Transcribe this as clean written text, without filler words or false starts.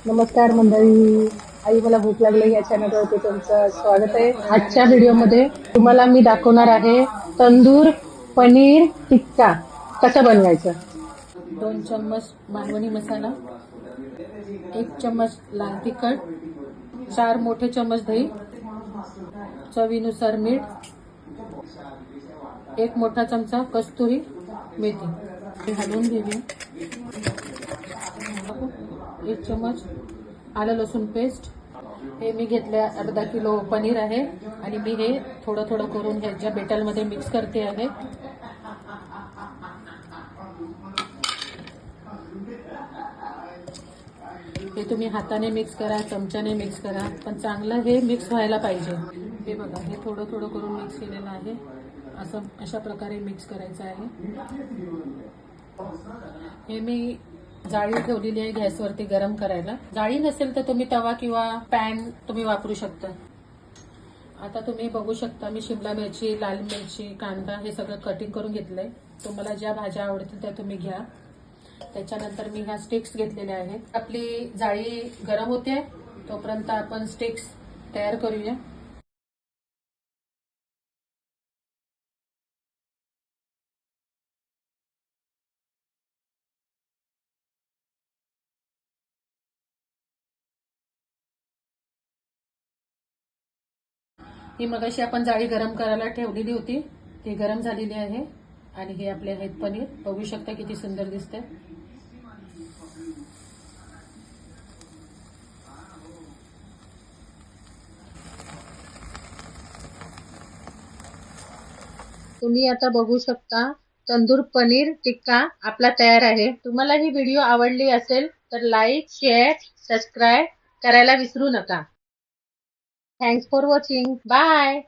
नमस्कार मंडळी. आई मला भूक लागली या चॅनलवरती तुमचं स्वागत आहे. आजच्या व्हिडिओमध्ये तुम्हाला मी दाखवणार आहे तंदूर पनीर टिक्का कसं बनवायचं. 2 चम्मच मालवणी मसाला, 1 चम्मच लाल तिखट, 4 मोठे चम्मच दही, चवीनुसार मीठ, 1 मोठा चमचा कस्तुरी मेथी. हे हलवून घेऊया. 1 चम्मच आलं लसूण पेस्ट. हे मी घेतले अर्धा किलो पनीर आहे आणि मी हे थोडं थोडं करून ह्याच्या बेटलमध्ये मिक्स करते आहे. हे तुम्ही हाताने मिक्स करा, चमच्याने मिक्स करा, पण चांगलं हे मिक्स व्हायला पाहिजे. हे बघा, हे थोडं थोडं करून मिक्स केलेलं आहे. अशा प्रकारे मिक्स करायचं आहे. हे मी जाळी ठेवलेली आहे गॅसवरती गरम करायला. जाळी नसेल तर तुम्ही तवा किंवा पॅन तुम्ही वापरू शकता. आता तुम्ही बघू शकता मी शिमला मिरची, लाल मिरची, कांदा हे सगळं कटिंग करून घेतलंय. तुम्हाला ज्या भाज्या आवडतील त्या तुम्ही घ्या. त्याच्यानंतर मी ह्या स्टिक्स घेतलेल्या आहेत. आपली जाळी गरम होते तोपर्यंत आपण स्टिक्स तयार करूया. ही मगाशी आपण जाळी गरम करायला ठेवलेली होती, ती गरम झालेली आहे. आणि हे आपले आहेत पनीर. बघू शकता किती सुंदर दिसते. तुम्ही आता बघू शकता तंदूर पनीर टिक्का आपला तयार आहे. तुम्हाला ही व्हिडिओ आवडली असेल तर लाईक, शेअर, सबस्क्राईब करायला विसरू नका. Thanks for watching. बाय.